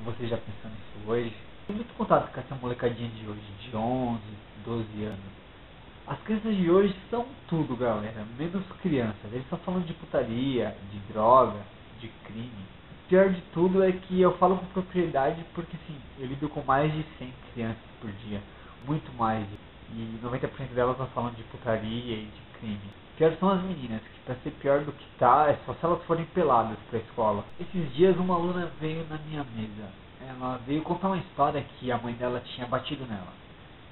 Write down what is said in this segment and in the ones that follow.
Você já pensou nisso hoje? Tem muito contato com essa molecadinha de hoje, de 11, 12 anos. As crianças de hoje são tudo, galera, menos crianças. Eles só falam de putaria, de droga, de crime. O pior de tudo é que eu falo com propriedade porque, assim, eu lido com mais de 100 crianças por dia. Muito mais. E 90% delas estão falando de putaria e de crime. Pior são as meninas, que pra ser pior do que tá, é só se elas forem peladas pra escola. Esses dias uma aluna veio na minha mesa. Ela veio contar uma história que a mãe dela tinha batido nela.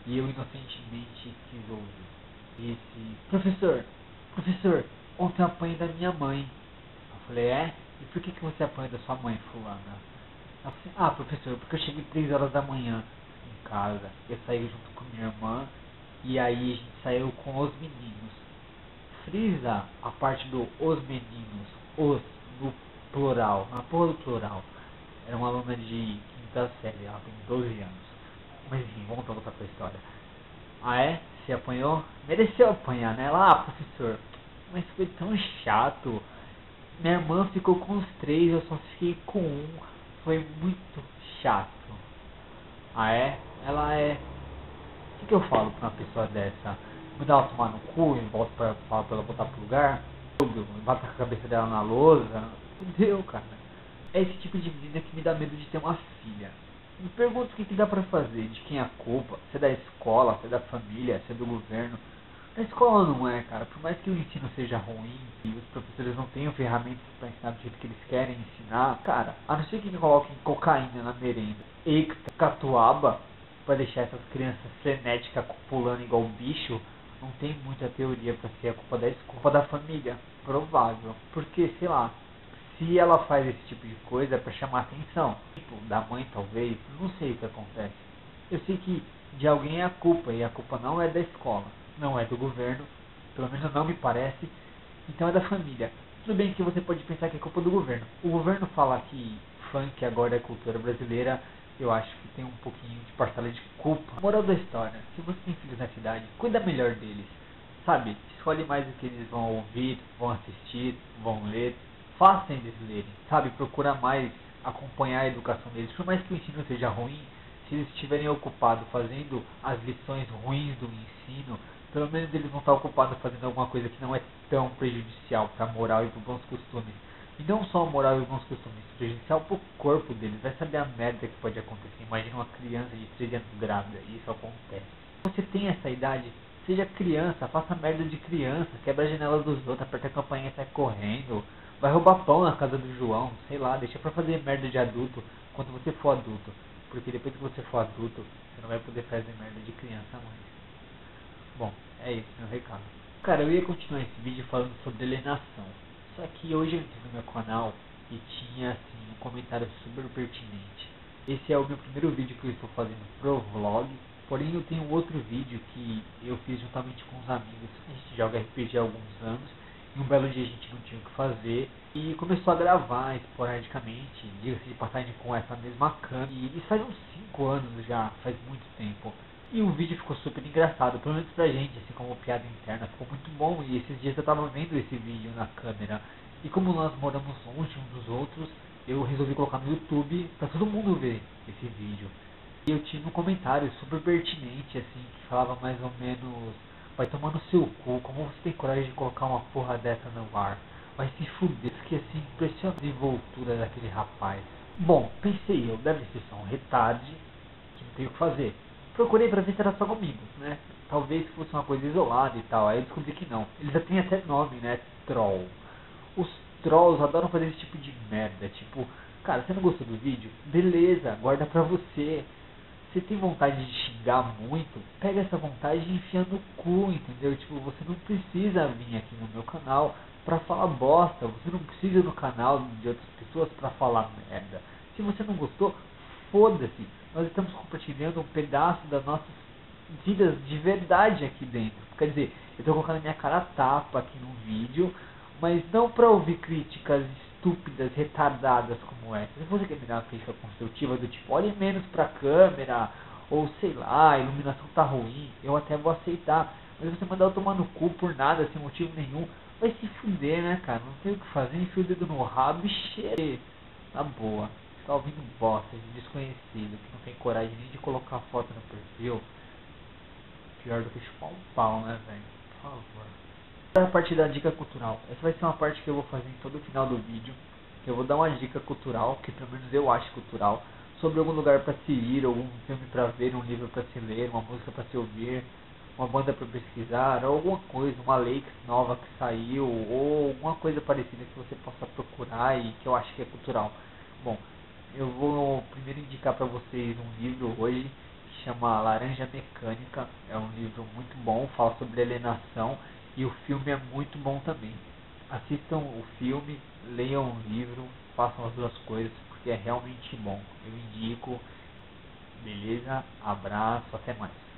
E eu inocentemente quis ouvir. Disse, professor, ontem eu apanhei da minha mãe. Eu falei, é? E por que você apanhou da sua mãe, fulana? Ela falou assim, professor, porque eu cheguei 3 horas da manhã em casa. Eu saí junto com minha irmã e aí a gente saiu com os meninos. Frisa a parte do os meninos, os no plural, na porra do plural. Era uma aluna de quinta série, ela tem 12 anos. Mas enfim, vamos voltar pra história. Ah é? Você apanhou? Mereceu apanhar, né? Ela, professor, mas foi tão chato. Minha irmã ficou com os 3, eu só fiquei com um. Foi muito chato. Ah é? Ela é. O que eu falo pra uma pessoa dessa? Mandar ela tomar no cu e volto pra falar pra ela voltar pro lugar? Bata a cabeça dela na lousa? Fudeu, cara. É esse tipo de menina que me dá medo de ter uma filha. Me pergunto o que dá pra fazer, de quem é a culpa, se é da escola, se é da família, se é do governo. A escola não é, cara, por mais que o ensino seja ruim e os professores não tenham ferramentas para ensinar do jeito que eles querem ensinar, cara, a não ser que coloquem cocaína na merenda e catuaba para deixar essas crianças frenéticas pulando igual bicho, não tem muita teoria para ser a culpa da escola, culpa da família, provável, porque sei lá, se ela faz esse tipo de coisa é para chamar atenção, tipo, da mãe talvez, não sei o que acontece. Eu sei que de alguém é a culpa e a culpa não é da escola, não é do governo, pelo menos não me parece, então é da família. Tudo bem que você pode pensar que é culpa do governo. O governo fala que funk agora é cultura brasileira, eu acho que tem um pouquinho de parcela de culpa. Moral da história, se você tem filhos na cidade, cuida melhor deles. Sabe, escolhe mais o que eles vão ouvir, vão assistir, vão ler. Faça eles lerem, sabe, procura mais acompanhar a educação deles. Por mais que o ensino seja ruim, se eles estiverem ocupados fazendo as lições ruins do ensino, pelo menos eles vão estar ocupados fazendo alguma coisa que não é tão prejudicial para a moral e para os bons costumes. E não só a moral e os bons costumes, prejudicial para o corpo deles. Vai saber a merda que pode acontecer. Imagina uma criança de 13 anos grávida, e isso acontece. Se você tem essa idade, seja criança, faça merda de criança, quebra a janela dos outros, aperta a campainha e sai correndo. Vai roubar pão na casa do João, sei lá, deixa pra fazer merda de adulto quando você for adulto. Porque depois que você for adulto, você não vai poder fazer merda de criança mais. Bom, é isso, meu recado. Cara, eu ia continuar esse vídeo falando sobre alienação. Só que hoje eu entrei no meu canal e tinha assim um comentário super pertinente. Esse é o meu primeiro vídeo que eu estou fazendo pro vlog. Porém eu tenho outro vídeo que eu fiz juntamente com os amigos. A gente joga RPG há alguns anos. E um belo dia a gente não tinha o que fazer e começou a gravar esporadicamente, diga-se de passagem, com essa mesma câmera. E isso faz uns 5 anos já, faz muito tempo. E o vídeo ficou super engraçado, pelo menos pra gente, assim como piada interna, ficou muito bom. E esses dias eu tava vendo esse vídeo na câmera. E como nós moramos longe uns dos outros, eu resolvi colocar no YouTube pra todo mundo ver esse vídeo. E eu tive um comentário super pertinente, assim, que falava mais ou menos: vai tomar no seu cu, como você tem coragem de colocar uma porra dessa no ar? Vai se fuder. Fiquei assim, impressionado a desenvoltura daquele rapaz. Bom, pensei eu, deve ser só um retard, que não tem o que fazer. Procurei pra ver se era só comigo, né? Talvez fosse uma coisa isolada e tal. Aí eu descobri que não. Eles já têm até nome, né? Troll. Os trolls adoram fazer esse tipo de merda. Tipo, cara, você não gostou do vídeo? Beleza, guarda pra você. Você tem vontade de xingar muito, pega essa vontade e enfia no cu, entendeu? Tipo, você não precisa vir aqui no meu canal pra falar bosta, você não precisa ir no canal de outras pessoas pra falar merda. Se você não gostou, foda-se. Nós estamos compartilhando um pedaço das nossas vidas de verdade aqui dentro. Quer dizer, eu tô colocando a minha cara a tapa aqui no vídeo, mas não pra ouvir críticas estúpidas, retardadas como essa. Se você quer me dar uma crítica construtiva do tipo, olhe menos pra câmera, ou sei lá, a iluminação tá ruim, eu até vou aceitar. Mas você mandar eu tomar no cu por nada, sem motivo nenhum, vai se fuder, né, cara? Não tem o que fazer, enfia o dedo no rabo e cheire. Tá boa. ficar ouvindo bosta de desconhecido que não tem coragem nem de colocar a foto no perfil, pior do que chupar um pau, né, velho? Por favor. A parte da dica cultural. Essa vai ser uma parte que eu vou fazer em todo o final do vídeo. Que eu vou dar uma dica cultural, que pelo menos eu acho cultural, sobre algum lugar para se ir, algum filme para ver, um livro para se ler, uma música para se ouvir, uma banda para pesquisar, ou alguma coisa, uma lei nova que saiu, ou alguma coisa parecida que você possa procurar e que eu acho que é cultural. Bom, eu vou primeiro indicar para vocês um livro hoje que chama Laranja Mecânica. É um livro muito bom, fala sobre alienação e o filme é muito bom também. Assistam o filme, leiam o livro, façam as duas coisas porque é realmente bom. Eu indico. Beleza? Abraço, até mais.